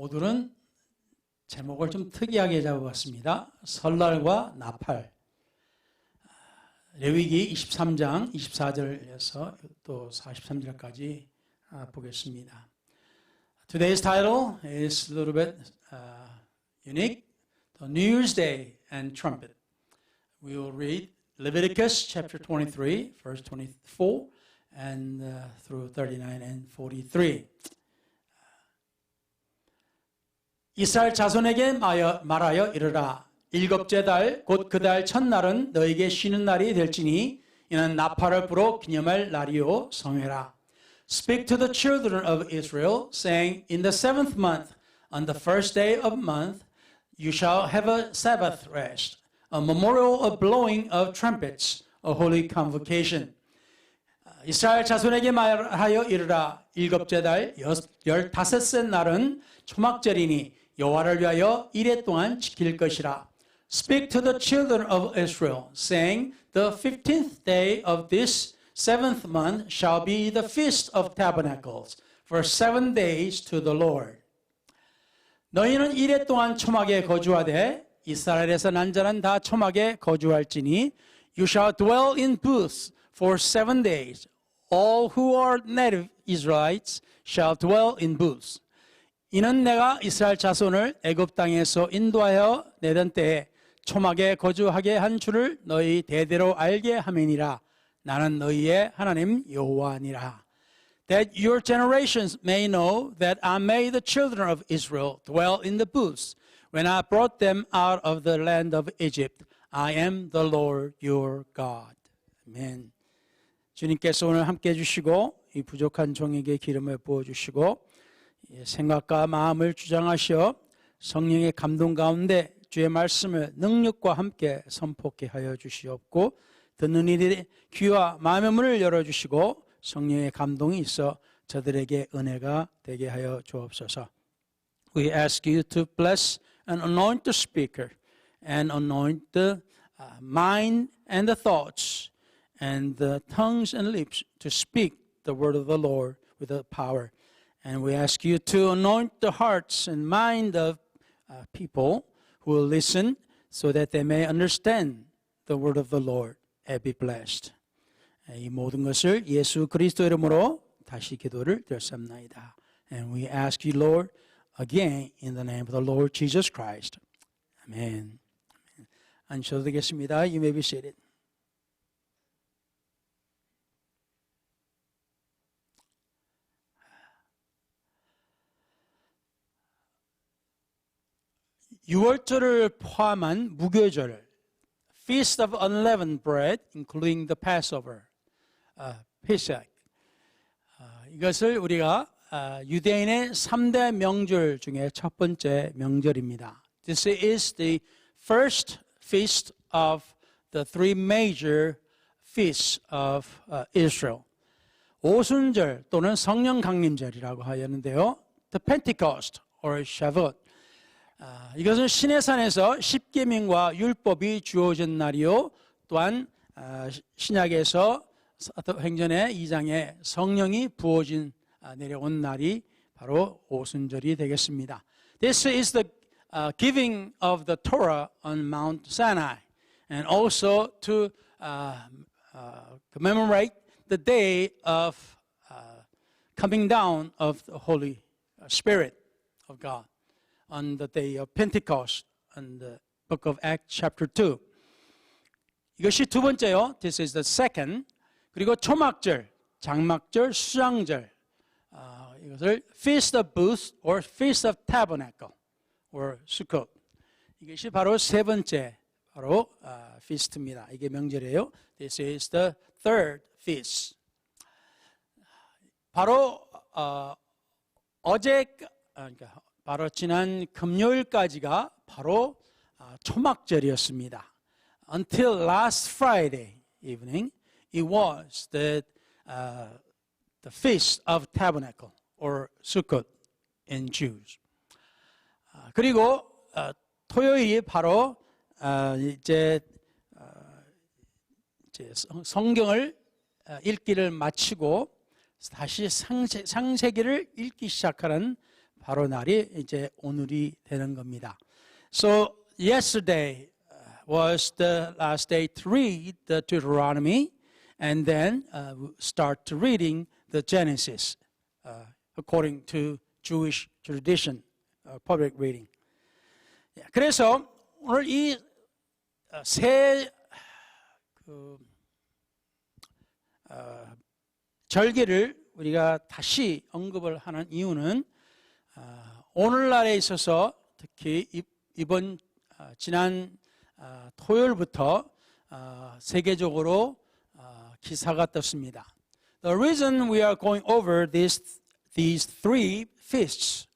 오늘은 제목을 좀 특이하게 잡아봤습니다. 설날과 나팔. 레위기 23장 24절에서 또 43절까지 보겠습니다. Today's title is a little bit unique. The New Year's Day and Trumpet. We will read Leviticus chapter 23, verse 24, and through 39 and 43. 이스라엘 자손에게 말하여 이르라. 일곱째 달 곧 그 달 첫날은 너에게 쉬는 날이 될지니 이는 나팔을 불어 기념할 날이요 성회라. Speak to the children of Israel, saying, In the seventh month, on the first day of month, you shall have a Sabbath rest, a memorial of blowing of trumpets, a holy convocation. 이스라엘 자손에게 말하여 이르라. 일곱째 달 15째 날은 초막절이니 여호와를 위하여 이레 동안 지킬 것이라. Speak to the children of Israel, saying, The 15th day of this seventh month shall be the feast of tabernacles, for 7 days to the Lord. 너희는 이레 동안 초막에 거주하되 이스라엘에서 난 자는 다 초막에 거주할지니 You shall dwell in booths for 7 days. All who are native Israelites shall dwell in booths. 이는 내가 이스라엘 자손을 애굽 땅에서 인도하여 내던 때에 초막에 거주하게 한 줄을 너희 대대로 알게 함이니라. 나는 너희의 하나님 여호와니라. That your generations may know that I made the children of Israel dwell in the booths when I brought them out of the land of Egypt. I am the Lord your God. 아멘. 주님께서 오늘 함께해 주시고 이 부족한 종에게 기름을 부어주시고 생각과 마음을 주장하시어 성령의 감동 가운데 주의 말씀을 능력과 함께 선포케 하여 주시옵고 듣는 이들의 귀와 마음의 문을 열어주시고 성령의 감동이 있어 저들에게 은혜가 되게 하여 주옵소서. We ask you to bless and anoint the speaker and anoint the mind and the thoughts and the tongues and lips to speak the word of the Lord with the power. And we ask you to anoint the hearts and mind of people who will listen so that they may understand the word of the Lord and be blessed. 이 모든 것을 예수 그리스도 이름으로 다시 기도를 드렸습니다. And we ask you, Lord, again in the name of the Lord Jesus Christ. Amen. 앉으셔도 되겠습니다. You may be seated. 유월절을 포함한 무교절, Feast of Unleavened Bread, including the Passover, Pesach. 이것을 우리가 유대인의 3대 명절 중에 첫 번째 명절입니다. This is the first feast of the three major feasts of Israel. 오순절 또는 성령 강림절이라고 하였는데요. The Pentecost or Shavuot. 이것은 시내산에서 십계명과 율법이 주어진 날이요. 또한 신약에서 사도행전의 2장에 성령이 부어진 내려온 날이 바로 오순절이 되겠습니다. This is the giving of the Torah on Mount Sinai, and also to commemorate the day of coming down of the Holy Spirit of God. On the day of Pentecost, in the book of Acts chapter 2. 이것이 두 번째요. This is the second. 그리고 초막절, 장막절, 수장절. 이것을 Feast of Booths or Feast of Tabernacle or Sukkot. 이것이 바로 세 번째 바로 feast입니다. 이게 명절이에요. This is the third feast. 바로 그러니까 바로 지난 금요일까지가 바로 초막절이었습니다. Until last Friday evening, it was the Feast of Tabernacle or Sukkot in Jews. 그리고 토요일이 바로 이제 성경을 읽기를 마치고 다시 창세기를 읽기 시작하는 바로 날이 이제 오늘이 되는 겁니다. So yesterday was the last day to read the Deuteronomy, and then start to reading the Genesis according to Jewish tradition, public reading. 그래서 오늘 이 새 절기를 우리가 다시 언급을 하는 이유는 오늘날에 있어서 특히 이번 지난 토요일부터 세계적으로 기사가 떴습니다. The reason we are going over these three feasts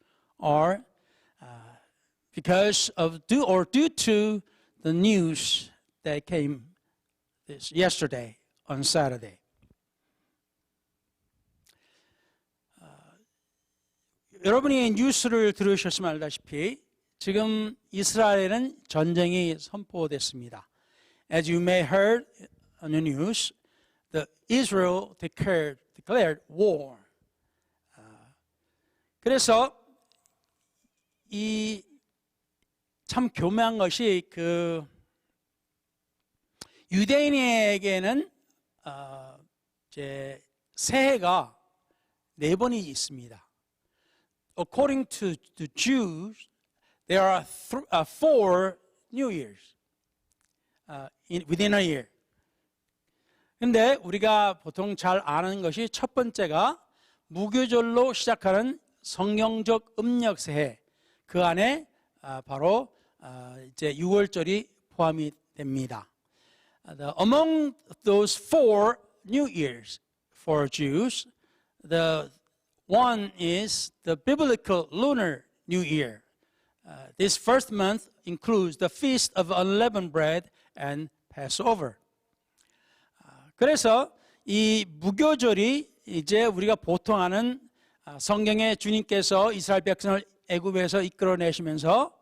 are because of due to the news that came yesterday on Saturday. 여러분이 뉴스를 들으셨으면 알다시피 지금 이스라엘은 전쟁이 선포됐습니다. As you may heard on the news, Israel declared war. 그래서 이 참 교묘한 것이 유대인에게는 이제 새해가 4번이 있습니다. According to the Jews, there are 4 New Years within a year. 근데 우리가 보통 잘 아는 것이 첫 번째가 무교절로 시작하는 성경적 음력 새해. 그 안에 바로 이제 6월절이 포함이 됩니다. Among those 4 New Years for Jews, the one is the biblical lunar New Year. This first month includes the Feast of Unleavened Bread and Passover. 그래서 이 무교절이 이제 우리가 보통 아는 성경에 주님께서 이스라엘 백성을 애굽에서 이끌어내시면서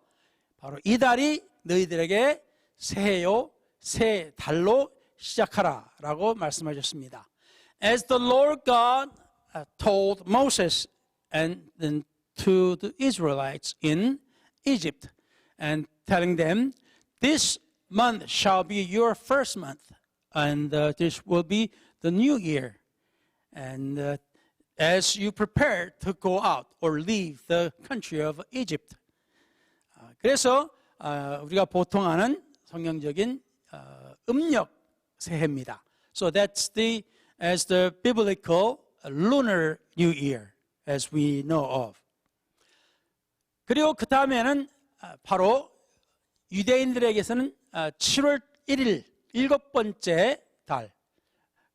바로 이 달이 너희들에게 새해요, 새 달로 시작하라라고 말씀하셨습니다. As the Lord God told Moses and then to the Israelites in Egypt, and telling them, this month shall be your first month, and this will be the new year. And as you prepare to go out or leave the country of Egypt. 그래서 우리가 보통 아는 성경적인 음력 새해입니다. So that's as the biblical lunar New Year, as we know of. 그리고 그 다음에는 바로 유대인들에게서는 7월 1일 7번째 달.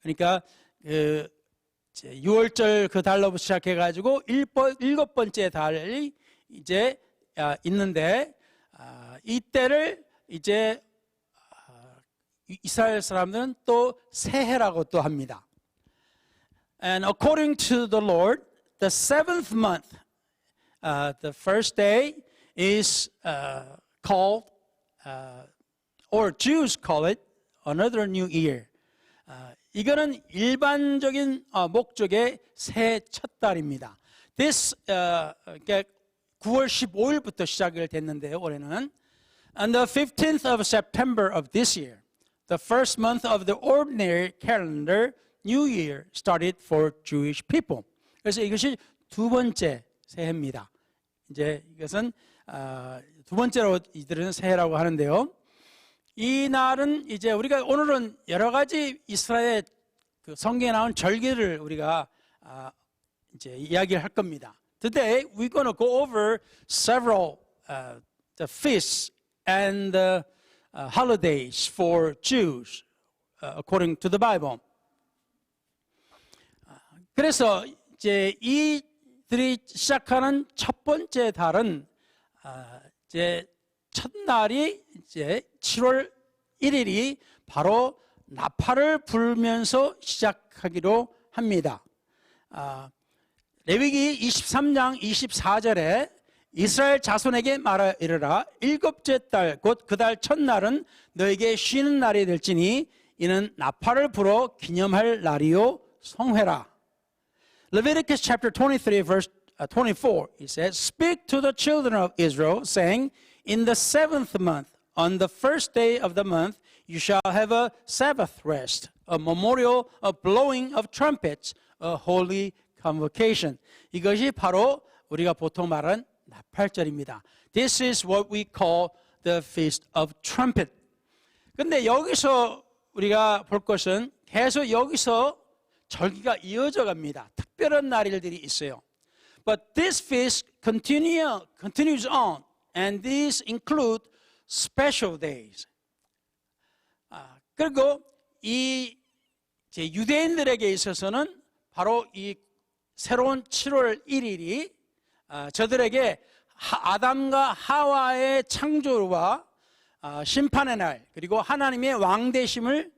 그러니까 6월절 그 달로부터 시작해가지고 7번째 달이 이제 있는데 이때를 이제 이스라엘 사람들은 또 새해라고 또 합니다. And according to the Lord, the 7th month, the first day is called, or Jews call it, another new year. 이거는 일반적인 목적의 새해 첫 달입니다. This 9월 15일부터 시작이 됐는데요, 올해는. On the 15th of September of this year, the first month of the ordinary calendar, New Year started for Jewish people. 그래서 이것이 두 번째 새해입니다. 이제 이것은 두 번째로 이들은 새해라고 하는데요. 이 날은 이제 우리가 오늘은 여러 가지 이스라엘 그 성경에 나온 절기를 우리가 이제 이야기를 할 겁니다. Today we're going to go over several the feasts and the holidays for Jews according to the Bible. 그래서 이제 이들이 시작하는 첫 번째 달은 이제 첫날이 이제 7월 1일이 바로 나팔을 불면서 시작하기로 합니다. 레위기 23장 24절에 이스라엘 자손에게 말하 이르라 일곱째 달 곧 그 달 첫날은 너에게 쉬는 날이 될지니 이는 나팔을 불어 기념할 날이요 성회라. Leviticus chapter 23 verse 24, it says, "Speak to the children of Israel, saying, in the 7th month, on the first day of the month, you shall have a Sabbath rest, a memorial of blowing of trumpets, a holy convocation." 이것이 바로 우리가 보통 말하는 나팔절입니다. This is what we call the Feast of Trumpet. 근데 여기서 우리가 볼 것은 계속 여기서 절기가 이어져 갑니다. 특별한 날일들이 있어요. But this feast continues on, and these include special days. 그리고 이 유대인들에게 있어서는 바로 이 새로운 7월 1일이 저들에게 아담과 하와의 창조와 심판의 날, 그리고 하나님의 왕되심을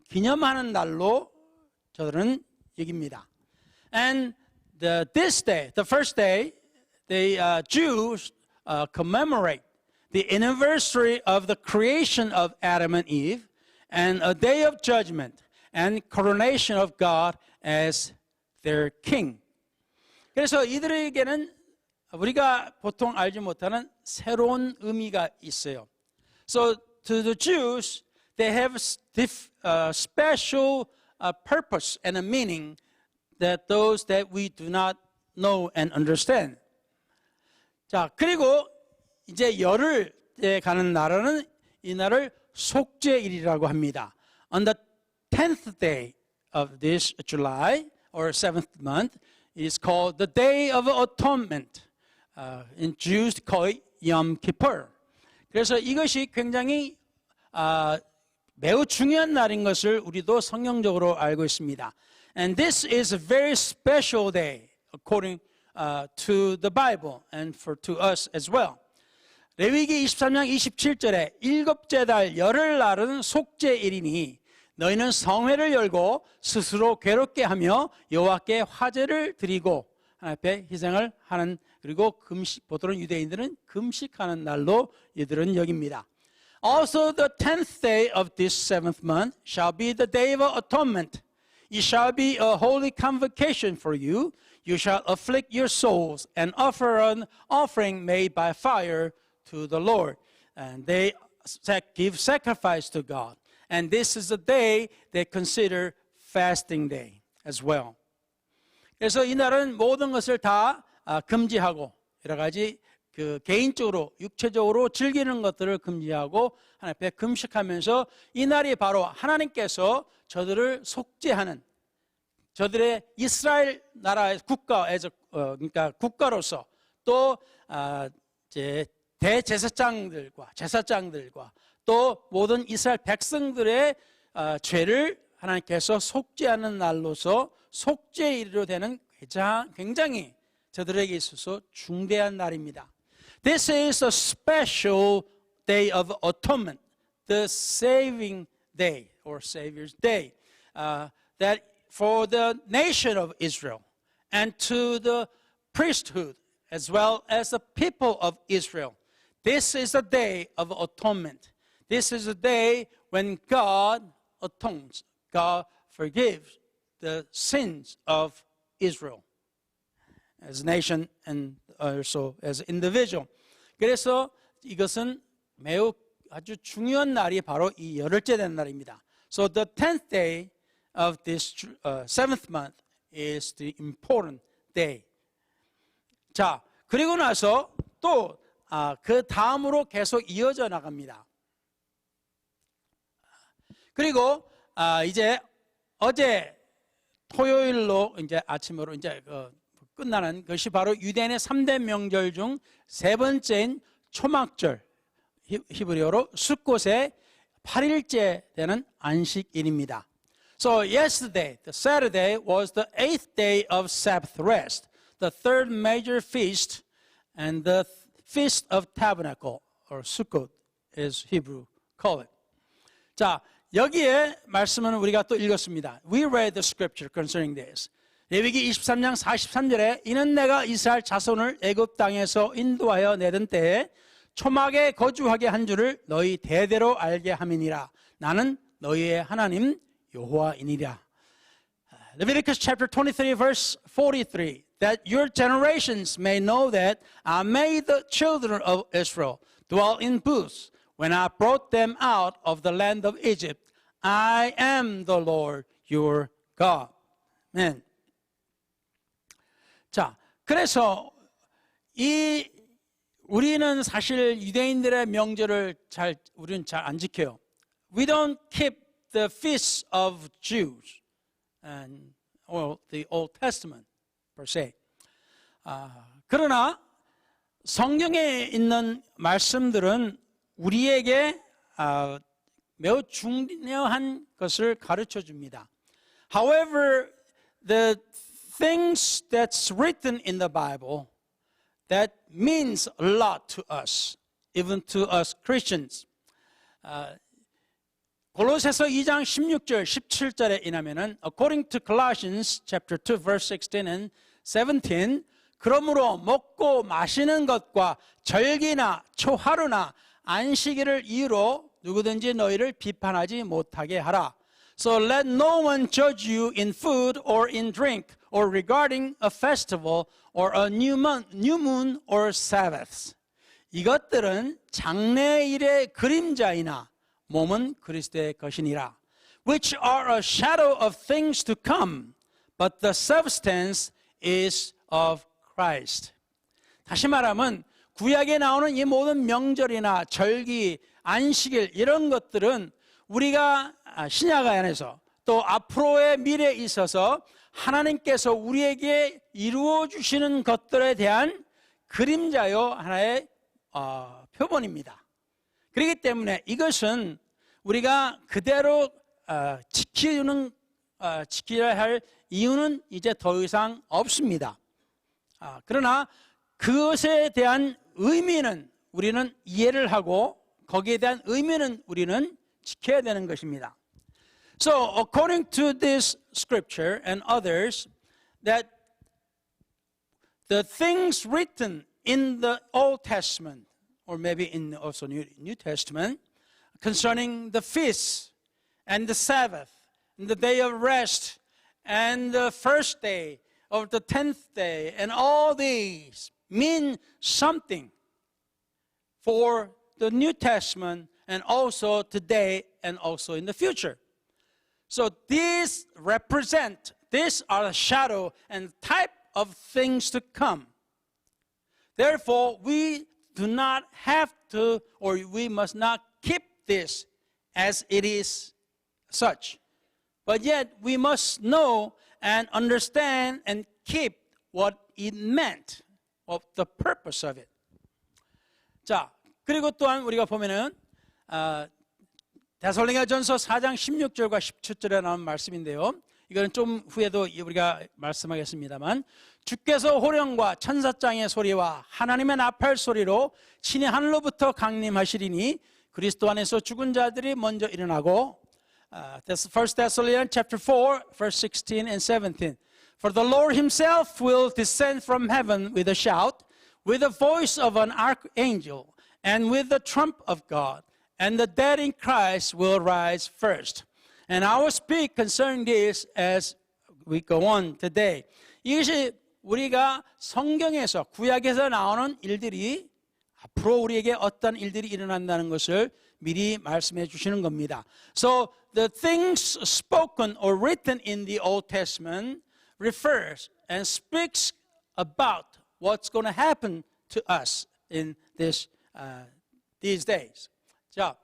기념하는 날로 저들은 여깁니다. And this day, the first day, the Jews commemorate the anniversary of the creation of Adam and Eve, and a day of judgment and coronation of God as their king. 그래서 이들에게는 우리가 보통 알지 못하는 새로운 의미가 있어요. So to the Jews, they have a special purpose and a meaning that those that we do not know and understand. 자, 그리고 이제 열흘에 가는 날은 이 날을 속죄일이라고 합니다. On the 10th day of this July or 7th month, it is called the Day of Atonement. In Jews call it Yom Kippur. 그래서 이것이 굉장히 매우 중요한 날인 것을 우리도 성경적으로 알고 있습니다. And this is a very special day according to the Bible and to us as well. 레위기 23장 27절에 일곱째 달 열흘날은 속죄일이니 너희는 성회를 열고 스스로 괴롭게 하며 여호와께 화제를 드리고 하나님 앞에 희생을 하는, 그리고 보통 유대인들은 금식하는 날로 이들은 여깁니다. Also the 10th day of this 7th month shall be the day of atonement. It shall be a holy convocation for you. You shall afflict your souls and offer an offering made by fire to the Lord. And they give sacrifice to God. And this is a day they consider fasting day as well. 그래서 이날은 모든 것을 다 금지하고 여러 가지 개인적으로 육체적으로 즐기는 것들을 금지하고 하나님 앞에 금식하면서 이 날이 바로 하나님께서 저들을 속죄하는, 저들의 이스라엘 나라의 국가에서 그러니까 국가로서 또 이제 대제사장들과 제사장들과 또 모든 이스라엘 백성들의 죄를 하나님께서 속죄하는 날로서 속죄일로 되는 굉장히 저들에게 있어서 중대한 날입니다. This is a special day of atonement, the saving day or Savior's day, that for the nation of Israel and to the priesthood as well as the people of Israel. This is a day of atonement. This is a day when God atones, God forgives the sins of Israel as a nation and also as an individual. 그래서 이것은 매우 아주 중요한 날이 바로 이 열흘째 된 날입니다. So the 10th day of this 7th month is the important day. 자, 그리고 나서 또 그 다음으로 계속 이어져 나갑니다. 그리고 이제 어제 토요일로 이제 아침으로 이제 끝나는 것이 바로 유대인의 3대 명절 중 세 번째인 초막절, 히브리어로 숫곳의 8일째 되는 안식일입니다. So yesterday, the Saturday, was the 8th day of Sabbath rest, the third major feast, and the Feast of Tabernacle, or Sukkot, as Hebrew call it. 자, 여기에 말씀은 우리가 또 읽었습니다. We read the scripture concerning this. 레위기 23장 43절에 이는 내가 이스라엘 자손을 애굽 땅에서 인도하여 내던 때에 초막에 거주하게 한 줄을 너희 대대로 알게 함이니라. 나는 너희의 하나님 여호와이니라. Leviticus chapter 23 verse 43. that your generations may know that I made the children of Israel dwell in booths when I brought them out of the land of Egypt. I am the Lord your God. 아멘. 자, 그래서 우리는 사실 유대인들의 명절을 우리는 잘 안 지켜요. We don't keep the feasts of Jews or the Old Testament per se. 그러나 성경에 있는 말씀들은 우리에게 매우 중요한 것을 가르쳐 줍니다. However, the things that's written in the Bible that means a lot to us, even to us Christians. 골로새서 2장 16절, 17절에 의하면은 according to Colossians chapter 2 verse 16 and 17, 그러므로 먹고 마시는 것과 절기나 초하루나 안식일을 이유로 누구든지 너희를 비판하지 못하게 하라. So let no one judge you in food or in drink or regarding a festival or a new moon or Sabbaths. 이것들은 장래일의 그림자이나 몸은 그리스도의 것이니라. Which are a shadow of things to come, but the substance is of Christ. 다시 말하면 구약에 나오는 이 모든 명절이나 절기, 안식일 이런 것들은 우리가 신약 안에서 또 앞으로의 미래에 있어서 하나님께서 우리에게 이루어 주시는 것들에 대한 그림자요 하나의 표본입니다. 그렇기 때문에 이것은 우리가 그대로 지켜야 할 이유는 이제 더 이상 없습니다. 그러나 그것에 대한 의미는 우리는 이해를 하고 거기에 대한 의미는 우리는 지켜야 되는 것입니다. So according to this scripture and others, that the things written in the Old Testament, or maybe in also New Testament, concerning the feasts and the Sabbath and the day of rest and the first day of the 10th day, and all these mean something for the New Testament and also today and also in the future. So these are a shadow and type of things to come. Therefore, we do not have to, or we must not keep this as it is such. But yet, we must know and understand and keep what it meant, of the purpose of it. 자, 그리고 또한 우리가 보면은 데살로니가전서 4장 16절과 17절에 나온 말씀인데요. 이거는 좀 후에도 우리가 말씀하겠습니다만, 주께서 호령과 천사장의 소리와 하나님의 나팔 소리로 신이 하늘로부터 강림하시리니 그리스도 안에서 죽은 자들이 먼저 일어나고, 1 Thessalonians chapter 4 verse 16 and 17. For the Lord himself will descend from heaven with a shout, with the voice of an archangel, and with the trump of God, and the dead in Christ will rise first. And I will speak concerning this as we go on today. 이것이 우리가 성경에서 구약에서 나오는 일들이 앞으로 우리에게 어떤 일들이 일어난다는 것을 미리 말씀해 주시는 겁니다. So the things spoken or written in the Old Testament refers and speaks about what's going to happen to us in these days. 자,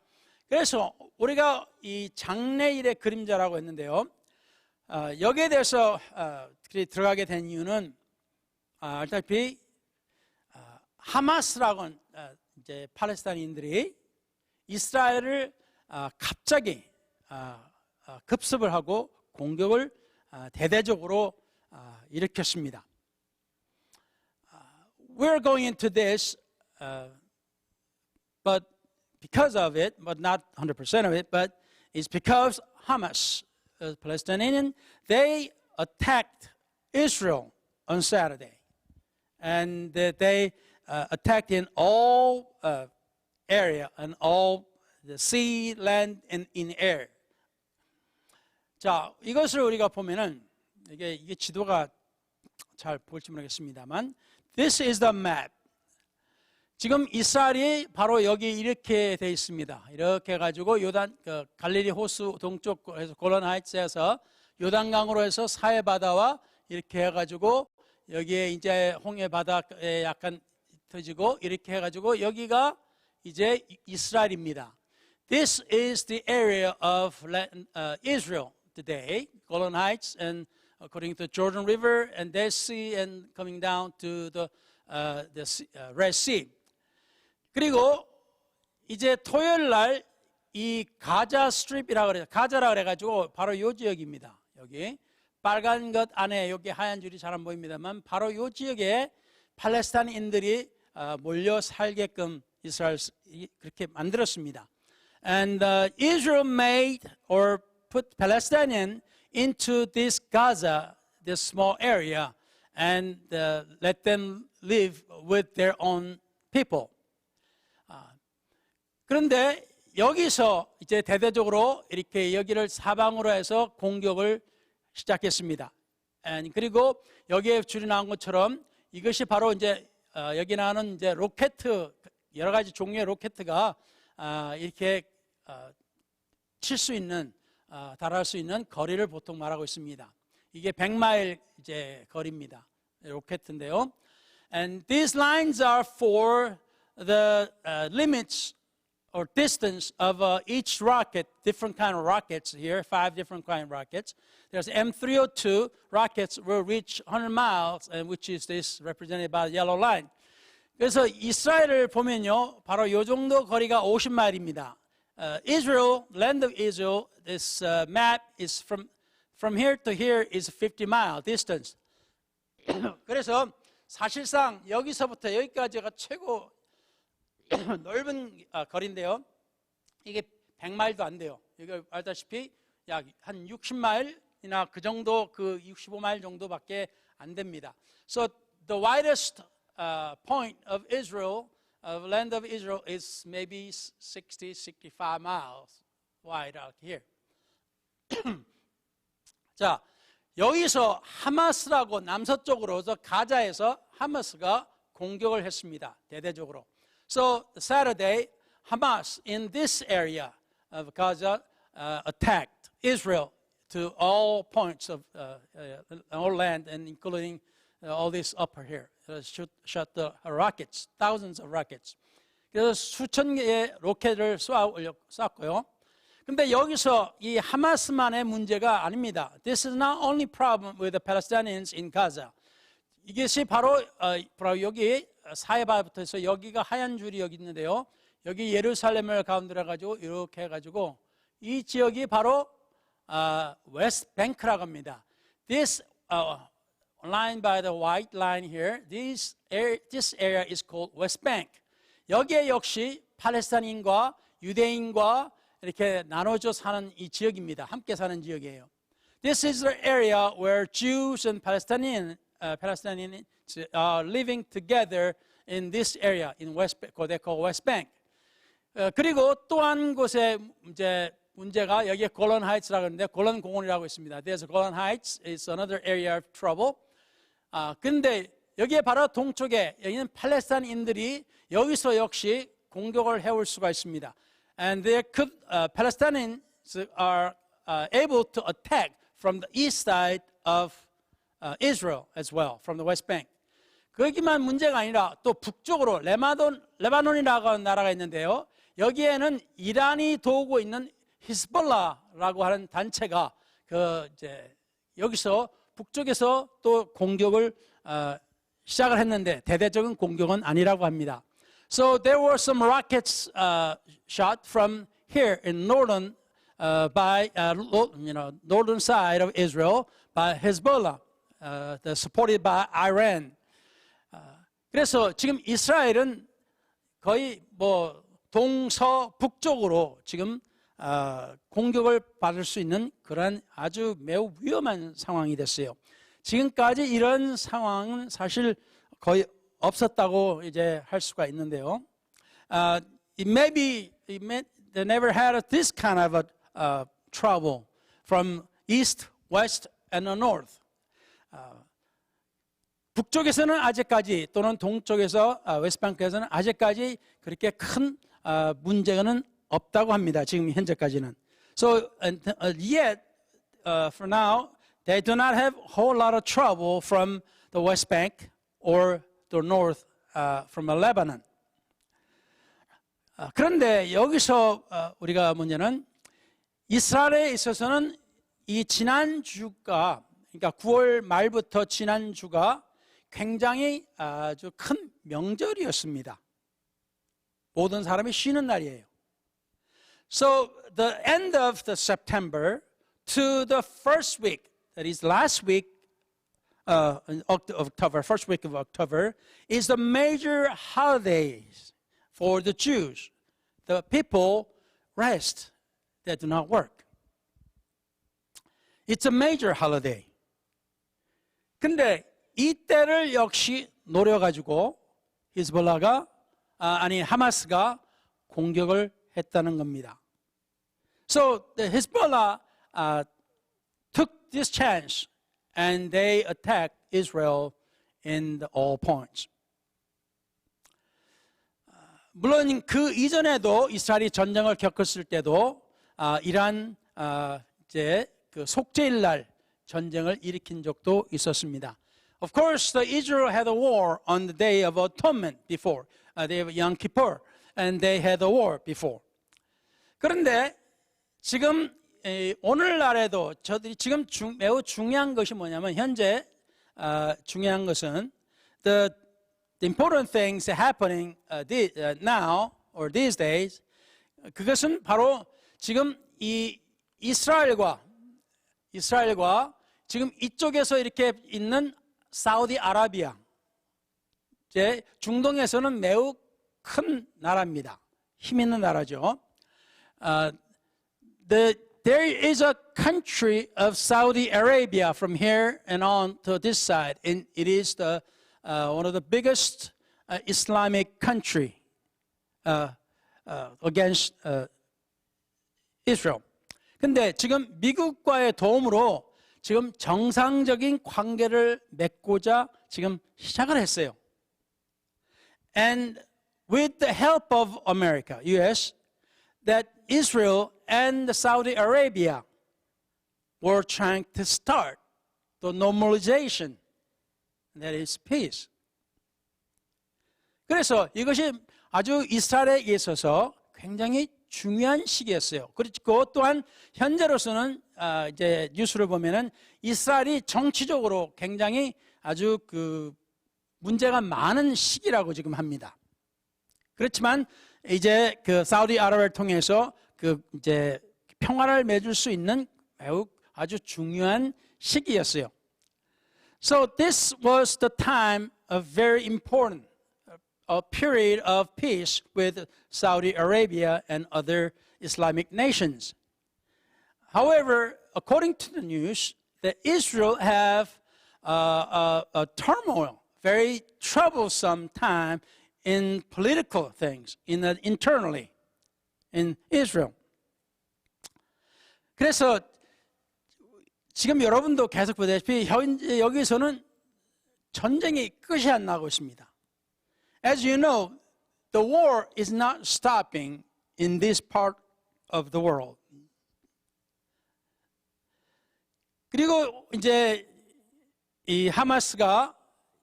그래서 우리가 이 장래일의 그림자라고 했는데요. 여기에 대해서 들어가게 된 이유는 알다시피 하마스라고 이제 팔레스타인들이 이스라엘을 갑자기 급습을 하고 공격을 대대적으로 일으켰습니다. We're going into this, but because of it, but not 100% of it, but it's because Hamas, Palestinian, they attacked Israel on Saturday. And they attacked in all area, and all the sea, land, and in air. 자, 이것을 우리가 보면은 이게 지도가 잘 볼지 모르겠습니다만, this is the map. 지금 이스라엘이 바로 여기 이렇게 돼 있습니다. 이렇게 해가지고 요단 갈릴리 호수 동쪽에서 골란 하이츠에서 요단강으로 해서 사해 바다와 이렇게 해가지고 여기에 이제 홍해 바다에 약간 터지고 이렇게 해가지고 여기가 이제 이스라엘입니다. This is the area of Israel today, Golan Heights, and according to Jordan River and Dead Sea, and coming down to the Red Sea. 그리고 이제 토요일 날 이 가자 스트립이라고 그래요. 가자라 그래가지고 바로 요 지역입니다. 여기 빨간 것 안에 여기 하얀 줄이 잘 안 보입니다만 바로 요 지역에 팔레스타인인들이 몰려 살게끔 이스라엘 그렇게 만들었습니다. And Israel made or put Palestinian into this Gaza, this small area, and let them live with their own people. 그런데 여기서 이제 대대적으로 이렇게 여기를 사방으로 해서 공격을 시작했습니다. 그리고 여기에 줄이 나온 것처럼 이것이 바로 이제 여기 나오는 이제 로켓, 여러 가지 종류의 로켓가 이렇게 칠 수 있는, 달할 수 있는 거리를 보통 말하고 있습니다. 이게 100마일 이제 거리입니다. 로켓인데요. And these lines are for the limits or distance of each rocket, different kind of rockets here, 5 different kind of rockets. There's M302 rockets will reach 100 miles, and which is this represented by the yellow line. 그래서 이스라엘을 보면요, 바로 요 정도 거리가 50마일입니다. Israel, land of Israel, this map is from here to here is 50-mile distance. 그래서 사실상 여기서부터 여기까지가 최고 넓은 거리인데요. 이게 100마일도 안 돼요. 여기 알다시피 약 한 60마일이나 그 정도, 그 65마일 정도밖에 안 됩니다. So the widest point of Israel, of land of Israel, is maybe 60, 65 miles wide out here. 자, 여기서 하마스라고 남서쪽으로 가자에서 하마스가 공격을 했습니다. 대대적으로. So Saturday, Hamas in this area of Gaza attacked Israel to all points of all land, and including all this upper here. Shot the rockets, thousands of rockets. 그래서 수천 개의 로켓을 쐈고요. 근데 여기서 이 하마스만의 문제가 아닙니다. This is not only problem with the Palestinians in Gaza. 이것이 바로 여기 사해바부터 해서 여기가 하얀 줄이 여기 있는데요. 여기 예루살렘을 가운데로 해가지고 이렇게 해가지고 이 지역이 바로 웨스트 뱅크라고 합니다. This line by the white line here, this area is called West Bank. 여기에 역시 팔레스타인과 유대인과 이렇게 나눠져 사는 이 지역입니다. 함께 사는 지역이에요. This is the area where Jews and Palestinians are living together in this area, in West Bank, what they call West Bank. 그리고 또 한 곳에 이제 문제가 여기에 골란 하이츠라고 하는데 골란 공원이라고 있습니다. There's Golan Heights is another area of trouble. 근데 여기에 바로 동쪽에 여기는 팔레스타인인들이 여기서 역시 공격을 해올 수가 있습니다. And there could Palestinians are able to attack from the east side of Israel as well, from the West Bank. 거기만 문제가 아니라 또 북쪽으로 레바논이라고 하는 나라가 있는데요. 여기에는 이란이 도우고 있는 히즈볼라라고 하는 단체가 이제 여기서 북쪽에서 또 공격을 시작을 했는데 대대적인 공격은 아니라고 합니다. So there were some rockets shot from here in northern by northern side of Israel by Hezbollah, supported by Iran. 그래서 지금 이스라엘은 거의 뭐 동서북쪽으로 지금 공격을 받을 수 있는 그런 아주 매우 위험한 상황이 됐어요. 지금까지 이런 상황은 사실 거의 없었다고 이제 할 수가 있는데요. They never had this kind of trouble from east, west, and the north. 북쪽에서는 아직까지 또는 동쪽에서 웨스트뱅크에서는 아직까지 그렇게 큰 문제는 없다고 합니다. 지금 현재까지는. So yet for now they do not have a whole lot of trouble from the West Bank or the north from Lebanon. 그런데 여기서 우리가 문제는 이스라엘에 있어서는 이 지난주가 그러니까 9월 말부터 지난주가 굉장히 아주 큰 명절이었습니다. 모든 사람이 쉬는 날이에요. So the end of the September to the first week, that is last week in October, first week of October, is the major holidays for the Jews. The people rest, they do not work. It's a major holiday. 근데 이때를 역시 노려가지고 히즈볼라가 하마스가 공격을 했다는 겁니다. So the Hezbollah took this chance and they attacked Israel in all points. 물론 그 이전에도 이스라엘이 전쟁을 겪었을 때도 이란 이제 그 속죄일 날 전쟁을 일으킨 적도 있었습니다. Of course, Israel had a war on the Day of Atonement before. They have Yom Kippur, and they had a war before. 그런데 지금 오늘날에도 저들이 지금 매우 중요한 것이 뭐냐면 현재 중요한 것은 the important things happening now or these days 그것은 바로 지금 이 이스라엘과 지금 이쪽에서 이렇게 있는 사우디아라비아, 이제 중동에서는 매우 큰 나라입니다. 힘 있는 나라죠. There is a country of Saudi Arabia from here and on to this side, and it is one of the biggest Islamic country against Israel. 근데 지금 미국과의 도움으로 지금 정상적인 관계를 맺고자 지금 시작을 했어요. And with the help of America, US, that Israel and Saudi Arabia were trying to start the normalization, that is peace. 그래서 이것이 아주 이스라엘에 있어서 굉장히 중요한 시기였어요. 그리고 또한 현재로서는 이제 뉴스를 보면은 이스라엘이 정치적으로 굉장히 아주 그 문제가 많은 시기라고 지금 합니다. 그렇지만 이제 그 사우디아라비아를 통해서 그 이제 평화를 맺을 수 있는 매우 아주 중요한 시기였어요. So this was the time of very important a period of peace with Saudi Arabia and other Islamic nations. However, according to the news, that Israel have a turmoil, very troublesome time in political things, internally in Israel. 그래서 지금 여러분도 계속 보다시피 현재 여기서는 전쟁이 끝이 안 나고 있습니다. As you know, the war is not stopping in this part of the world. 그리고 이제 이 하마스가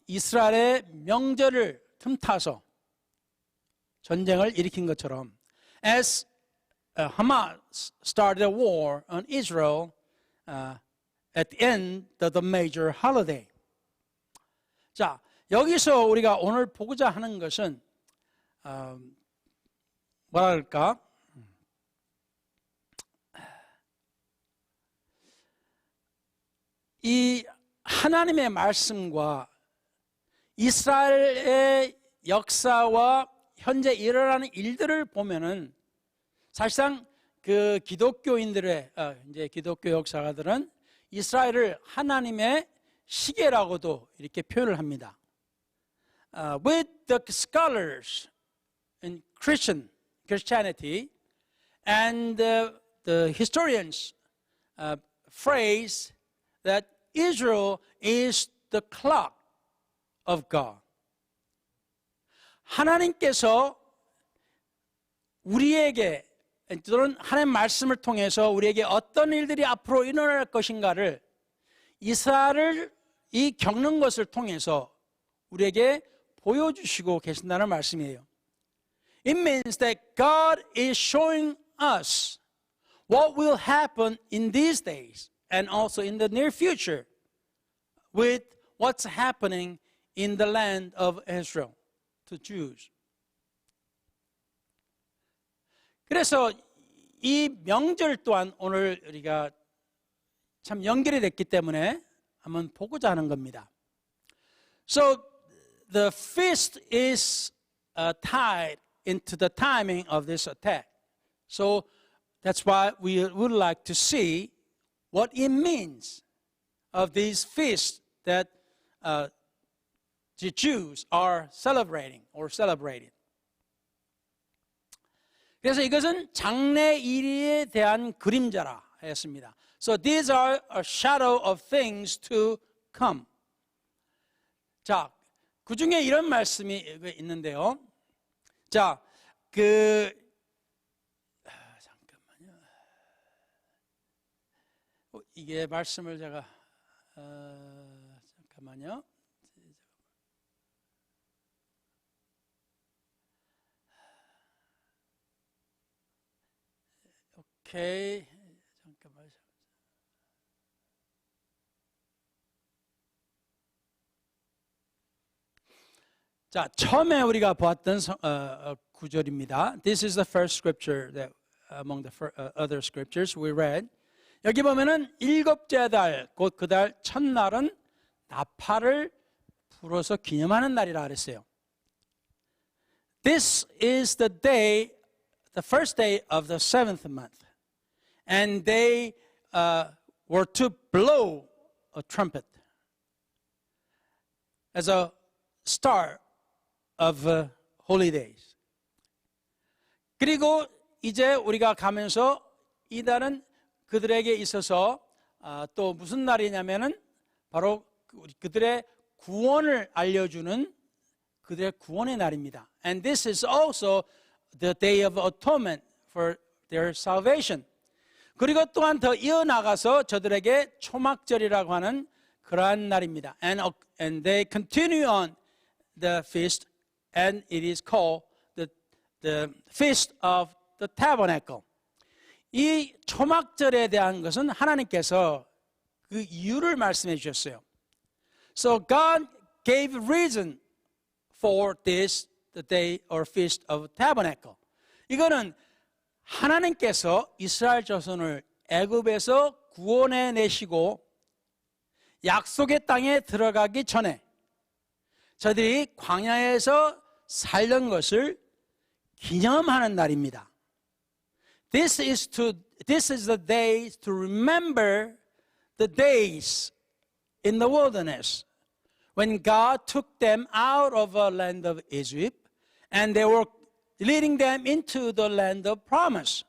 이스라엘의 명절을 틈타서 전쟁을 일으킨 것처럼 as Hamas started a war on Israel at the end of the major holiday. 자, 여기서 우리가 오늘 보고자 하는 것은 뭐랄까 이 하나님의 말씀과 이스라엘의 역사와 현재 일어나는 일들을 보면은 사실상 그 기독교인들의 이제 기독교 역사가들은 이스라엘을 하나님의 시계라고도 이렇게 표현을 합니다. With the scholars in Christianity and the historians phrase that Israel is the clock of God. 하나님께서 우리에게 또는 하나님 말씀을 통해서 우리에게 어떤 일들이 앞으로 일어날 것인가를 이스라엘이 겪는 것을 통해서 우리에게 보여주시고 계신다는 말씀이에요. It means that God is showing us what will happen in these days and also in the near future with what's happening in the land of Israel to Jews. 그래서 이 명절 또한 오늘 우리가 참 연결이 됐기 때문에 한번 보고자 하는 겁니다. So the feast is tied into the timing of this attack. So that's why we would like to see what it means of these feasts that the Jews are celebrating or celebrated. 그래서 이것은 장래일에 대한 그림자라 했습니다. So these are a shadow of things to come. 자, 그 중에 이런 말씀이 있는데요. 자, 잠깐만요. 이게 말씀을 제가 잠깐만요. 오케이. 잠깐만요. 자, 처음에 우리가 보았던 구절입니다. This is the first scripture that among the other scriptures we read. 여기 보면은 일곱째 달, 곧 그 달 첫날은 나팔을 불어서 기념하는 날이라 그랬어요. This is the day, the first day of the seventh month. And they were to blow a trumpet as a start of holy days. 그리고 이제 우리가 가면서 이 날은 그들에게 있어서 또 무슨 날이냐면은 바로 그들의 구원을 알려주는 그들의 구원의 날입니다. And this is also the day of atonement for their salvation. 그리고 또한 더 이어나가서 저들에게 초막절이라고 하는 그러한 날입니다. And they continue on the feast, and it is called the Feast of the Tabernacle. 이 초막절에 대한 것은 하나님께서 그 이유를 말씀해 주셨어요. So God gave reason for this, the day or Feast of Tabernacle. 이거는 하나님께서 이스라엘 자손을 애굽에서 구원해 내시고 약속의 땅에 들어가기 전에 저들이 광야에서 살던 것을 기념하는 날입니다. This is the day to remember the days in the wilderness when God took them out of the land of Egypt and they were leading them into the land of promise.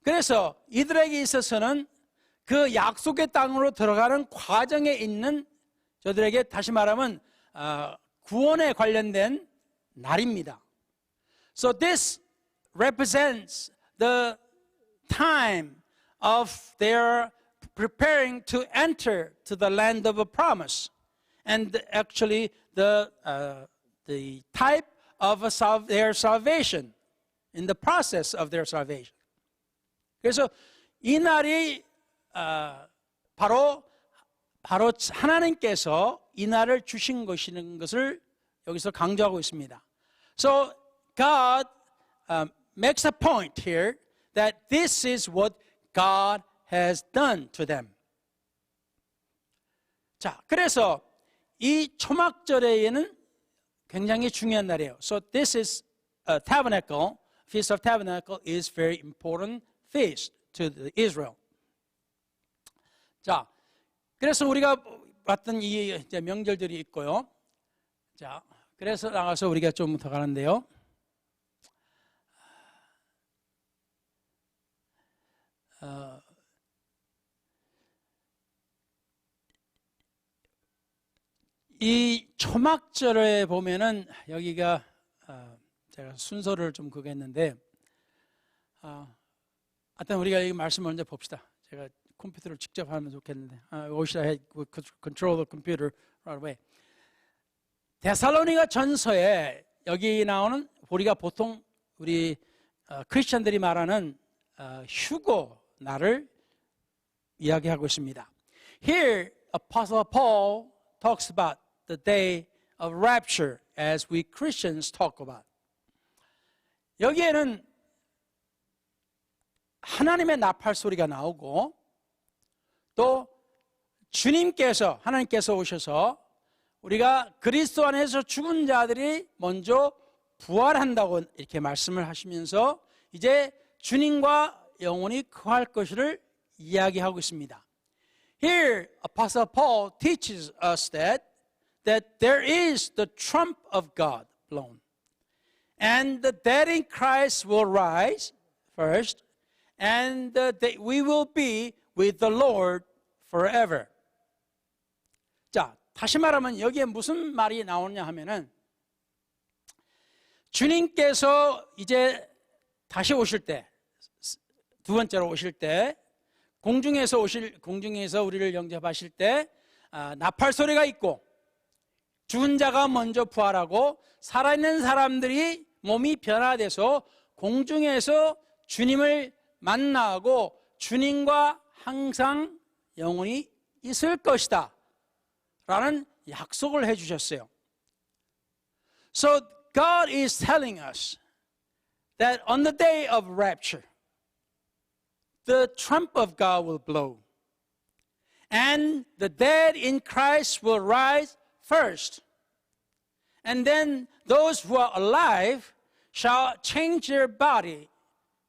그래서 이들에게 있어서는 그 약속의 땅으로 들어가는 과정에 있는 저들에게 다시 말하면 구원에 관련된 날입니다. So this represents the time of their preparing to enter to the land of a promise, and actually the type of their salvation, in the process of their salvation. 그래서 이 날이 바로 하나님께서 이 날을 주신 것이라는 것을 여기서 강조하고 있습니다. So God makes a point here that this is what God has done to them. 자, 그래서 이 초막절에는 굉장히 중요한 날이에요. So this is a tabernacle, Feast of Tabernacle is very important feast to Israel. 자, 그래서 우리가 봤던 이 이제 명절들이 있고요. 자, 그래서 나가서 우리가 좀 더 가는데요. 이 초막절에 보면은 여기가 제가 순서를 좀 그거 했는데 하여튼 우리가 이 말씀을 먼저 봅시다. 제가 컴퓨터를 직접 하면 좋겠는데 Or should I control the computer right away? 데살로니가 전서에 여기 나오는 우리가 보통 우리 크리스천들이 말하는 휴고 날을 이야기하고 있습니다. Here, Apostle Paul talks about the day of rapture as we Christians talk about. 여기에는 하나님의 나팔 소리가 나오고 또 주님께서 하나님께서 오셔서 우리가 그리스도 안에서 죽은 자들이 먼저 부활한다고 이렇게 말씀을 하시면서 이제 주님과 영원히 거할 것을 이야기하고 있습니다. Here, Apostle Paul teaches us that there is the trump of God blown. And the dead in Christ will rise first, and we will be with the Lord forever. 자, 다시 말하면 여기에 무슨 말이 나오냐 하면은 주님께서 이제 다시 오실 때, 두 번째로 오실 때, 공중에서 우리를 영접하실 때 나팔 소리가 있고 죽은 자가 먼저 부활하고 살아있는 사람들이 몸이 변화돼서 공중에서 주님을 만나고 주님과 항상 영원히 있을 것이다 라는 약속을 해주셨어요. So God is telling us that on the day of rapture the trump of God will blow and the dead in Christ will rise first. And then those who are alive shall change their body,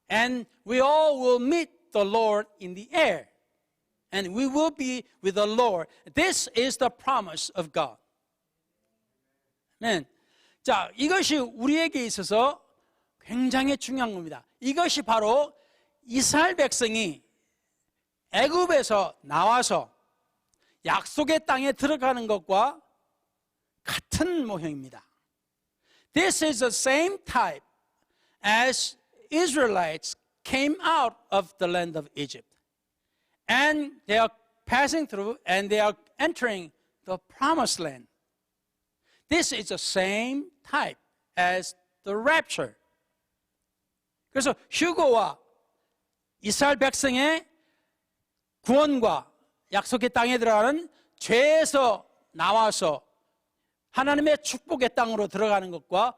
and we all will meet the Lord in the air. And we will be with the Lord. This is the promise of God. 아멘. 자, 이것이 우리에게 있어서 굉장히 중요한 겁니다. 이것이 바로 이스라엘 백성이 애굽에서 나와서 약속의 땅에 들어가는 것과 같은 모형입니다. This is the same type as Israelites came out of the land of Egypt. And they are passing through and they are entering the promised land. This is the same type as the rapture. 그래서 휴거와 이스라엘 백성의 구원과 약속의 땅에 들어가는 죄에서 나와서 하나님의 축복의 땅으로 들어가는 것과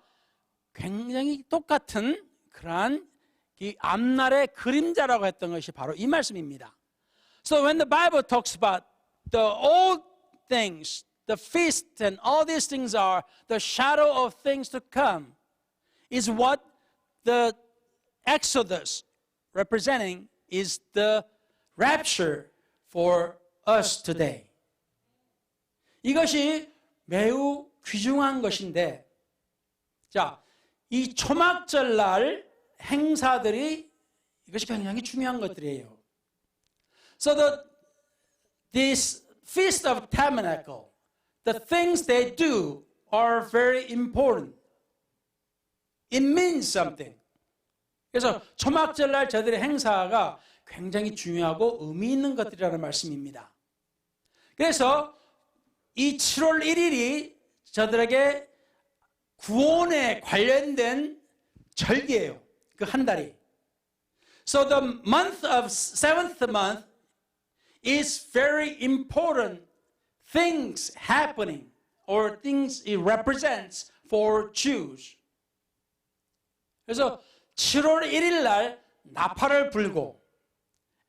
굉장히 똑같은 그러한 이 앞날의 그림자라고 했던 것이 바로 이 말씀입니다. So when the Bible talks about the old things, the feast and all these things are the shadow of things to come, is what the Exodus representing is the rapture for us today. 이것이 매우 귀중한 것인데, 자, 이 초막절날 행사들이 이것이 굉장히 중요한 것들이에요. So this Feast of Tabernacle, the things they do are very important. It means something. 그래서 초막절날 저들의 행사가 굉장히 중요하고 의미 있는 것들이라는 말씀입니다. 그래서 이 7월 1일이 저들에게 구원에 관련된 절기예요. 그 한 달이. So the month of seventh month is very important things happening or things it represents for Jews. 그래서 7월 1일 날 나팔을 불고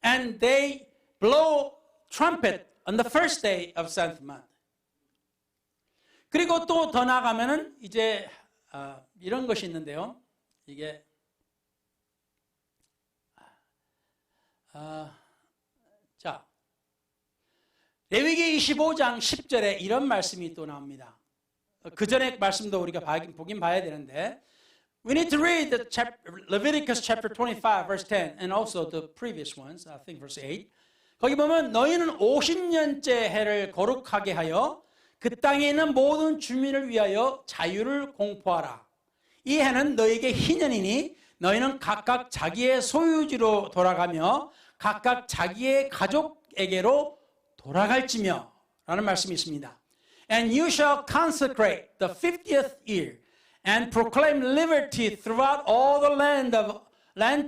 and they blow trumpet on the first day of seventh month. 그리고 또 더 나가면은 이제 이런 것이 있는데요. 이게 자, 레위기 25장 10절에 이런 말씀이 또 나옵니다. 그 전에 말씀도 우리가 보긴 봐야 되는데 we need to read the Leviticus chapter 25 verse 10 and also the previous ones, I think verse 8. 거기 보면 너희는 50년째 해를 거룩하게 하여 그 땅에 있는 모든 주민을 위하여 자유를 공포하라. 이 해는 너에게 희년이니 너희는 각각 자기의 소유지로 돌아가며 각각 자기의 가족에게로 돌아갈지며 라는 말씀이 있습니다. And you shall consecrate the 50th year and proclaim liberty throughout all the land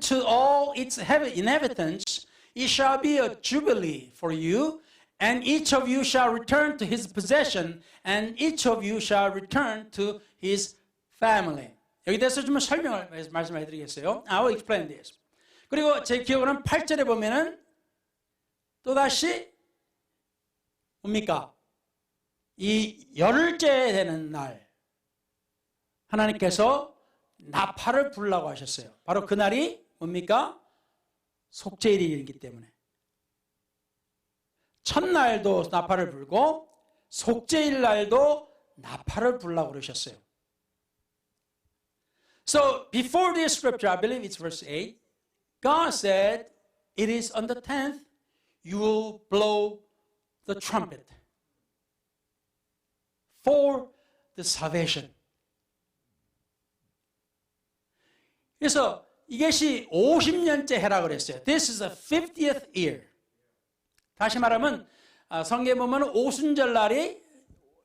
to all its inhabitants. It shall be a jubilee for you, and each of you shall return to his possession, and each of you shall return to his family. 여기 대해서 좀 설명을 말씀해 드리겠어요. I will explain this. 그리고 제 기억으로는 8절에 보면은 또다시 뭡니까? 이 열흘째 되는 날 하나님께서 나팔을 불라고 하셨어요. 바로 그날이 뭡니까? 속죄일이기 때문에 첫날도 나팔을 불고 속죄일 날도 나팔을 불라고 그러셨어요. So before this scripture, I believe it's verse 8, God said, it is on the 10th you will blow the trumpet for the salvation. 그래서 이것이 50년째 해라 그랬어요. This is the 50th year. 다시 말하면 성경에 보면 오순절 날이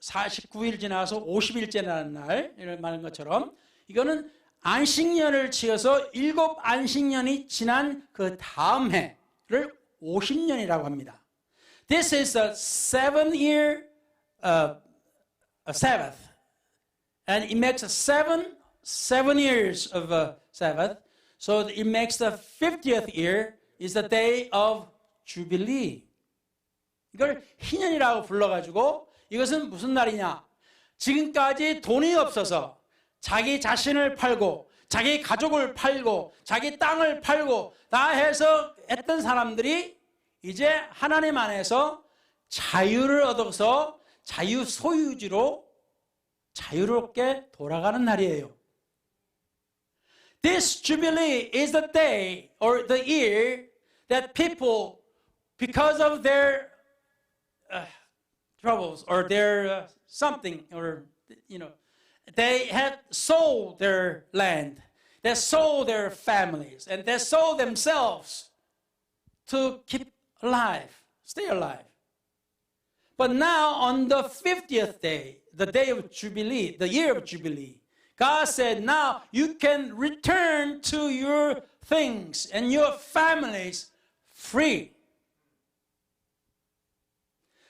49일 지나서 50일째라는 날을 말하는 것처럼 이거는 안식년을 치어서 7 안식년이 지난 그 다음 해를 50년이라고 합니다. This is a 7-year Sabbath, and it makes 7 years of a Sabbath. So it makes the 50th year is the day of Jubilee. 이걸 희년이라고 불러가지고 이것은 무슨 날이냐? 지금까지 돈이 없어서 자기 자신을 팔고 자기 가족을 팔고 자기 땅을 팔고 다 해서 했던 사람들이 이제 하나님 안에서 자유를 얻어서 자유 소유지로 자유롭게 돌아가는 날이에요. This Jubilee is the day or the year that people, because of their troubles or their something, or they had sold their land, they sold their families, and they sold themselves to keep alive, stay alive. But now on the 50th day, the day of Jubilee, the year of Jubilee, God said, now you can return to your things and your families free.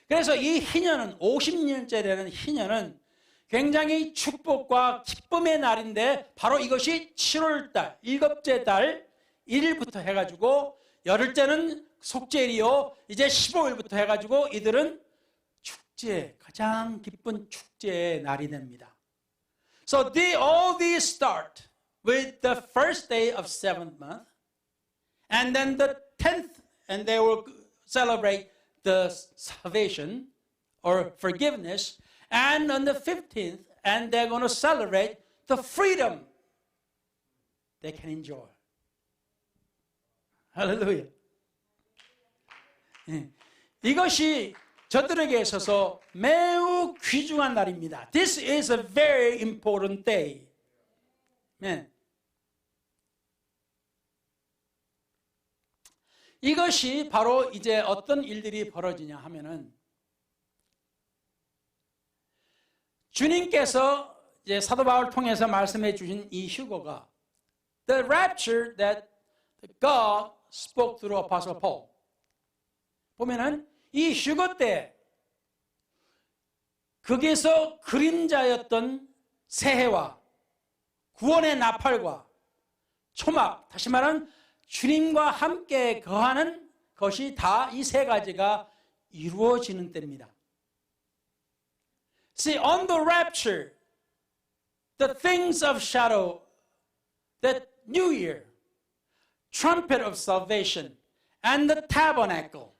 그래서 이 희년은 50년째 되는 희년은 굉장히 축복과 기쁨의 날인데 바로 이것이 7월달, 7째 달 1일부터 해가지고 열흘째는 속죄일이요. 이제 15일부터 해가지고 이들은 축제, 가장 기쁜 축제의 날이 됩니다. So all these start with the first day of 7th month, and then the 10th, and they will celebrate the salvation or forgiveness, and on the 15th, and they're going to celebrate the freedom they can enjoy. 할렐루야. 이것이 저들에게 있어서 매우 귀중한 날입니다. This is a very important day. Amen. 이것이 바로 이제 어떤 일들이 벌어지냐 하면은 주님께서 이제 사도 바울을 통해서 말씀해 주신 이 휴거가 the rapture that God spoke through Apostle Paul. 보면은 이 휴거 때 거기에서 그림자였던 새해와 구원의 나팔과 초막, 다시 말하면 주님과 함께 거하는 것이 다 이 세 가지가 이루어지는 때입니다. See, on the rapture, the things of shadow, the new year, trumpet of salvation, and the tabernacle,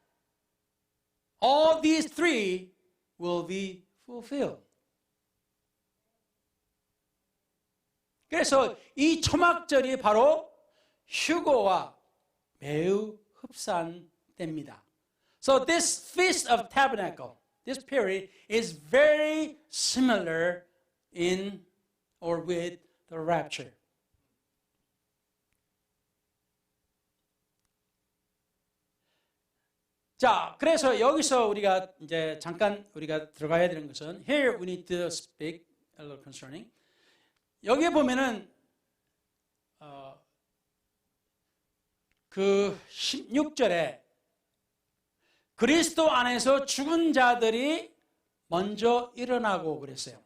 all these three will be fulfilled. 그래서 이 초막절이 바로 휴거와 매우 흡사한 때입니다. So this Feast of Tabernacle, this period is very similar in or with the rapture. 자, 그래서 여기서 우리가 이제 잠깐 우리가 들어가야 되는 것은 here we need to speak a little concerning. 여기에 보면은 그 16절에 그리스도 안에서 죽은 자들이 먼저 일어나고 그랬어요.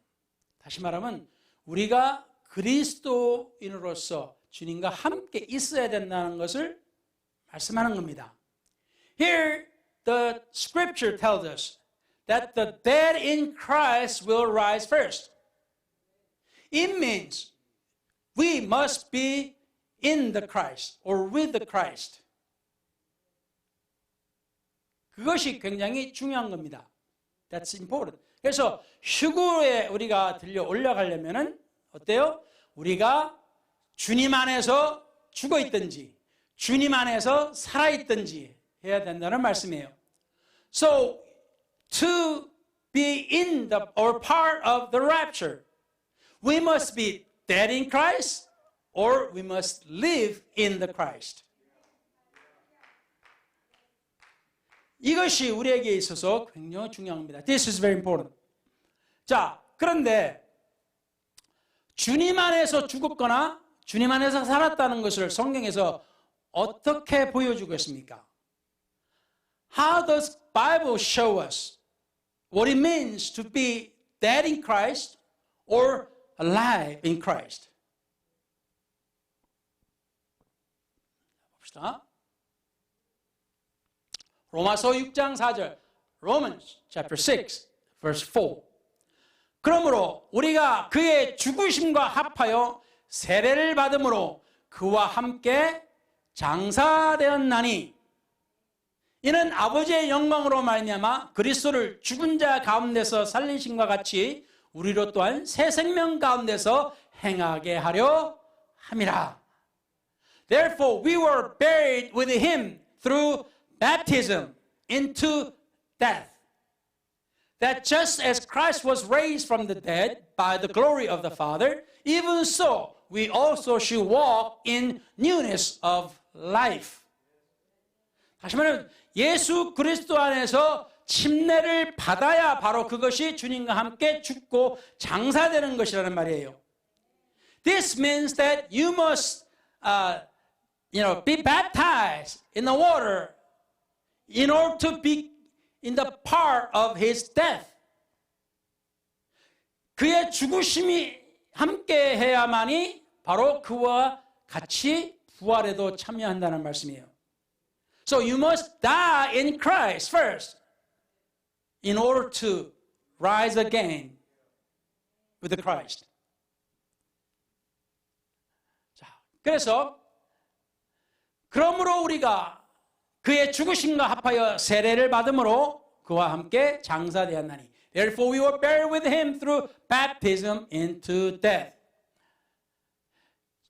다시 말하면 우리가 그리스도인으로서 주님과 함께 있어야 된다는 것을 말씀하는 겁니다. Here the scripture tells us that the dead in Christ will rise first. It means we must be in the Christ or with the Christ. 그것이 굉장히 중요한 겁니다. That's important. 그래서 휴거에 우리가 들려 올라가려면은 어때요? 우리가 주님 안에서 죽어 있든지 주님 안에서 살아 있든지 해야 된다는 말씀이에요. So to be in the or part of the rapture, we must be dead in Christ or we must live in the Christ. 이것이 우리에게 있어서 굉장히 중요한 겁니다. This is very important. 자, 그런데 주님 안에서 죽었거나 주님 안에서 살았다는 것을 성경에서 어떻게 보여주고 있습니까? How does Bible show us what it means to be dead in Christ or alive in Christ? 봅시다. 로마서 6장 4절, Romans chapter 6, verse 4. 그러므로 우리가 그의 죽으심과 합하여 세례를 받음으로 그와 함께 장사되었나니 이는 아버지의 영광으로 말미암아 그리스도를 죽은 자 가운데서 살리심과 같이 우리로 또한 새 생명 가운데서 행하게 하려 함이라. Therefore we were buried with him through baptism into death, that just as Christ was raised from the dead by the glory of the Father, even so we also should walk in newness of life. 다시 말하면 예수 그리스도 안에서 침례를 받아야 바로 그것이 주님과 함께 죽고 장사되는 것이라는 말이에요. This means that you must be baptized in the water in order to be in the part of his death. 그의 죽으심이 함께 해야만이 바로 그와 같이 부활에도 참여한다는 말씀이에요. So you must die in Christ first in order to rise again with the Christ. 자, 그래서 그러므로 우리가 그의 죽으심과 합하여 세례를 받음으로 그와 함께 장사되었나니. Therefore we were buried with him through baptism into death.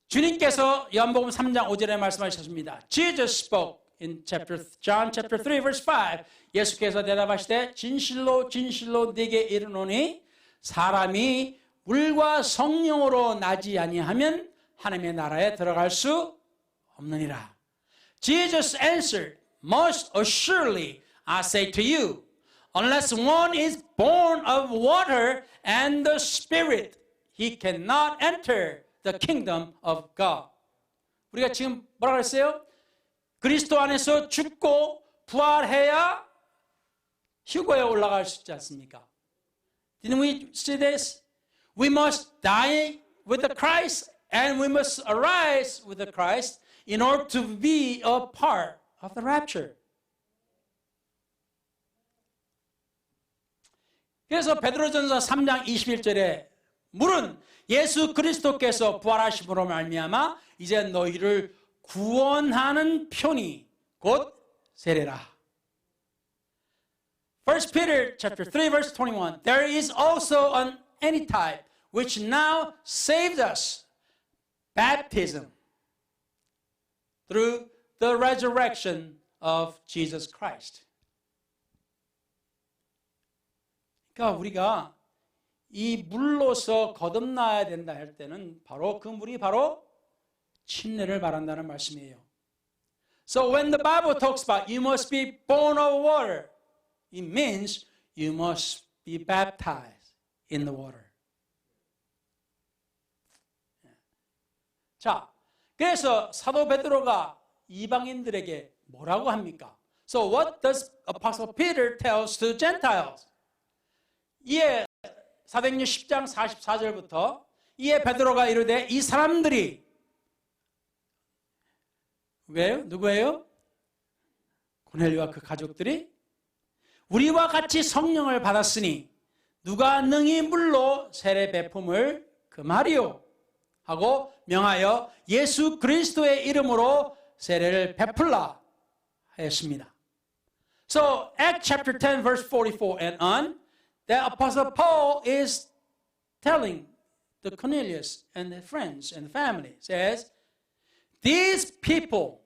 주님께서 요한복음 3장 5절에 말씀하셨습니다. Jesus spoke in John chapter 3 verse 5. 예수께서 대답하시되 진실로 진실로 네게 이르노니 사람이 물과 성령으로 나지 아니하면 하나님의 나라에 들어갈 수 없느니라. Jesus answered, most assuredly I say to you, unless one is born of water and the Spirit, he cannot enter the kingdom of God. 우리가 지금 뭐라 그랬어요? 그리스도 안에서 죽고 부활해야 휴거에 올라갈 수 있지 않습니까? Didn't we see this? We must die with the Christ and we must arise with the Christ in order to be a part of the rapture. 그래서 베드로전서 3장 21절에 물은 예수 그리스도께서 부활하심으로 말미암아 이제 너희를 구원하는 편이 곧 세례라. 1 Peter chapter 3 verse 21. There is also an antitype which now saves us, baptism, through the resurrection of Jesus Christ. 그러니까 우리가 이 물로서 거듭나야 된다 할 때는 바로 그 물이 바로 침례를 말한다는 말씀이에요. So when the Bible talks about you must be born of water, it means you must be baptized in the water. 자, 그래서 사도 베드로가 이방인들에게 뭐라고 합니까? So what does Apostle Peter tells to Gentiles? 이에 사도행전 10장 44절부터 이에 베드로가 이르되 이 사람들이 왜요? 누구예요? 고넬료와 그 가족들이 우리와 같이 성령을 받았으니 누가 능히 물로 세례 베품을 금하리요 하고 명하여 예수 그리스도의 이름으로 세례를 베풀라 하였습니다. So Acts chapter 10 verse 44 and on, the Apostle Paul is telling the Cornelius and the friends and the family, says, these people,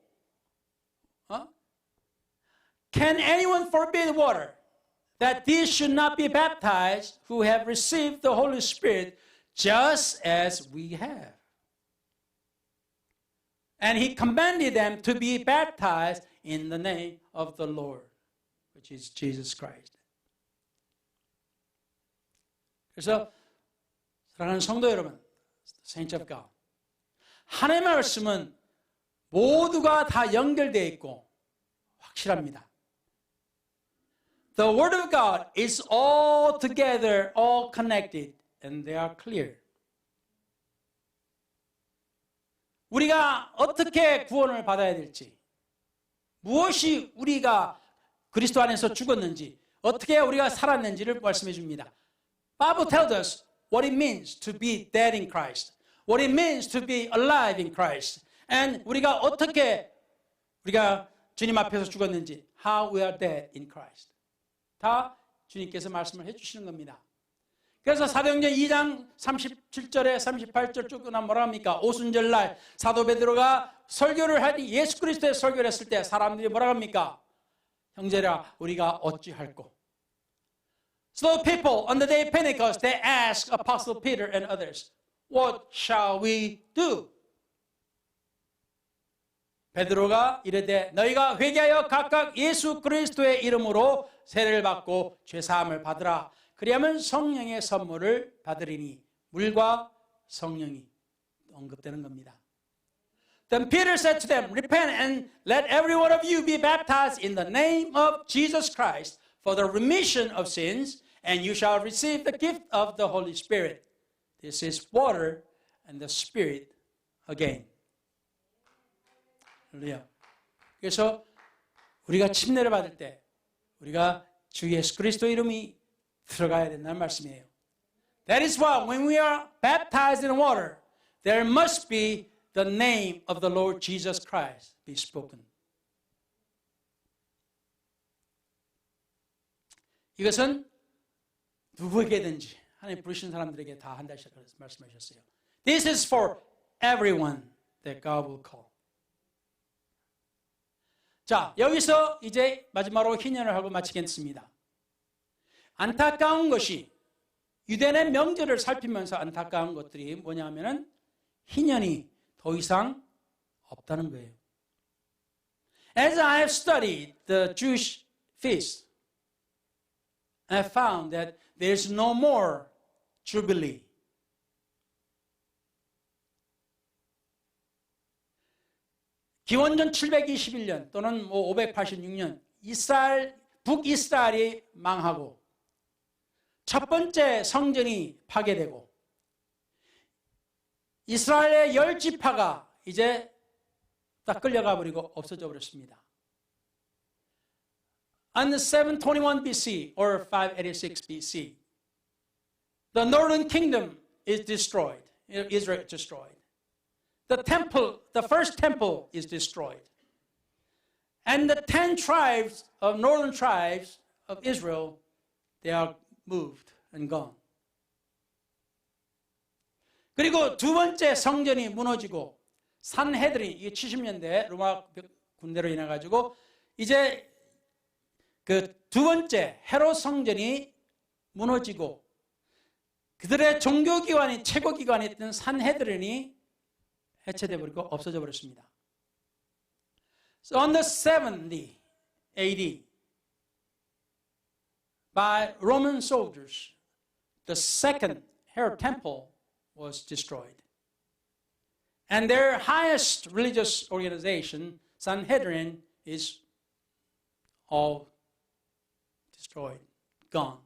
can anyone forbid water that these should not be baptized who have received the Holy Spirit just as we have? And he commanded them to be baptized in the name of the Lord, which is Jesus Christ. 그래서 사랑하는 성도 여러분, Saints of God, 하나님의 말씀은 모두가 다 연결되어 있고 확실합니다. The Word of God is all together, all connected, and they are clear. 우리가 어떻게 구원을 받아야 될지, 무엇이 우리가 그리스도 안에서 죽었는지, 어떻게 우리가 살았는지를 말씀해 줍니다. Bible tells us what it means to be dead in Christ, what it means to be alive in Christ, and 우리가 어떻게 우리가 주님 앞에서 죽었는지, how we are dead in Christ. 다 주님께서 말씀을 해주시는 겁니다. 그래서 사도행전 2장 37절에 38절 쭉 끝나면 뭐라 합니까? 오순절날 사도 베드로가 설교를 하니 예수 그리스도의 설교를 했을 때 사람들이 뭐라 합니까? 형제라 우리가 어찌할꼬? So people on the day of Pentecost they asked Apostle Peter and others, what shall we do? 베드로가 이르되 너희가 회개하여 각각 예수 그리스도의 이름으로 세례를 받고 죄사함을 받으라. 그리하면 성령의 선물을 받으리니 물과 성령이 언급되는 겁니다. Then Peter said to them, repent and let every one of you be baptized in the name of Jesus Christ for the remission of sins, and you shall receive the gift of the Holy Spirit. This is water and the Spirit again. 할렐루야. 그래서 우리가 침례를 받을 때 우리가 주 예수 그리스도 이름이 들어가야 된다는 말씀이에요. That is why when we are baptized in water, there must be the name of the Lord Jesus Christ be spoken. 이것은 누구에게든지 하나님 부르신 사람들에게 다 한다고 말씀하셨어요. This is for everyone that God will call. 자, 여기서 이제 마지막으로 희년을 하고 마치겠습니다. 안타까운 것이 유대인의 명절을 살피면서 안타까운 것들이 뭐냐 하면은 희년이 더 이상 없다는 거예요. As I have studied the Jewish feast, I found that there's no more Jubilee. 기원전 721년 또는 586년 북이스라엘이 망하고 첫 번째 성전이 파괴되고 이스라엘의 10지파가 이제 딱 끌려가 버리고 없어져 버렸습니다. On 721 BC or 586 BC, the northern kingdom is destroyed. Israel is destroyed. The temple, the first temple is destroyed. And the 10 tribes of northern tribes of Israel, they are moved and gone. 그리고 두 번째 성전이 무너지고 산헤드린, 이게 70년대 로마 군대로 인해 가지고 이제 그 두 번째 헤롯 성전이 무너지고 그들의 종교기관이 최고기관이었던 산헤드린이 해체되어 버리고 없어져 버렸습니다. So on the 70 AD, by Roman soldiers, the second Herod temple was destroyed. And their highest religious organization, Sanhedrin, is all destroyed, gone.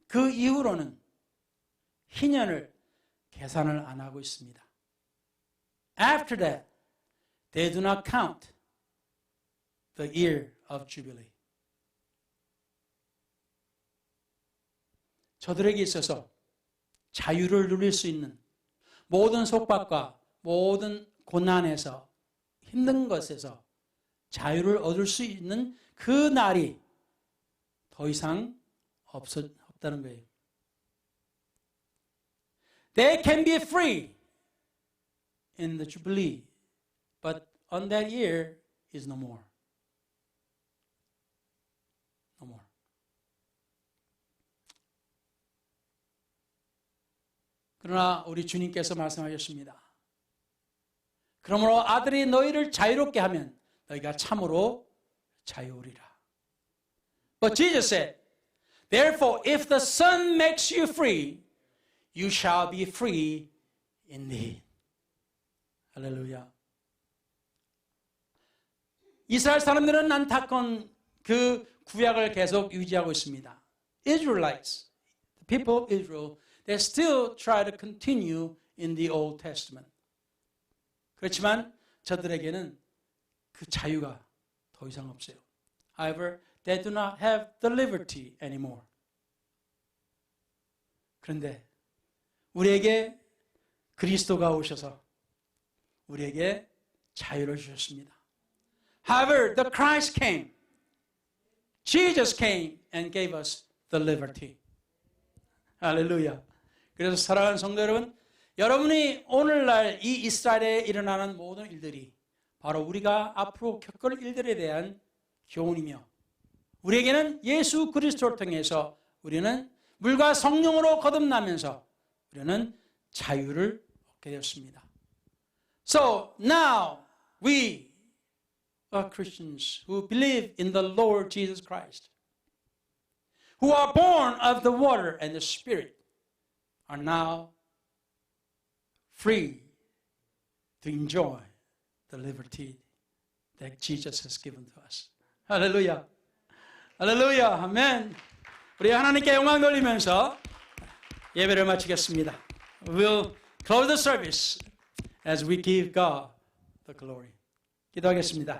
그 이후로는 희년을 계산을 안 하고 있습니다. After that, they do not count the year of Jubilee. 저들에게 있어서 자유를 누릴 수 있는 모든 속박과 모든 고난에서 힘든 것에서 자유를 얻을 수 있는 그 날이 더 이상 없다는 거예요. They can be free in the Jubilee, but on that year is no more. No more. 그러나 우리 주님께서 말씀하셨습니다. 그러므로 아들이 너희를 자유롭게 하면 너희가 참으로 자유오리라. But Jesus said, therefore, if the Son makes you free, you shall be free indeed. 할렐루야. 이스라엘 사람들은 안타까운 그 구약을 계속 유지하고 있습니다. Israelites, the people of Israel, they still try to continue in the Old Testament. 그렇지만 저들에게는 그 자유가 더 이상 없어요. However, they do not have the liberty anymore. 그런데 우리에게 그리스도가 오셔서 우리에게 자유를 주셨습니다. However, the Christ came. Jesus came and gave us the liberty. 할렐루야. 그래서 사랑하는 성도 여러분, 여러분이 오늘날 이 이스라엘에 일어나는 모든 일들이 바로 우리가 앞으로 겪을 일들에 대한 교훈이며 우리에게는 예수 그리스도를 통해서 우리는 물과 성령으로 거듭나면서 우리는 자유를 얻게 되었습니다. So now we are Christians who believe in the Lord Jesus Christ, who are born of the water and the Spirit, are now free to enjoy the liberty that Jesus has given to us. 할렐루야. 할렐루야. 아멘. 우리 하나님께 영광 돌리면서 예배를 마치겠습니다. We'll close the service as we give God the glory. 기도하겠습니다.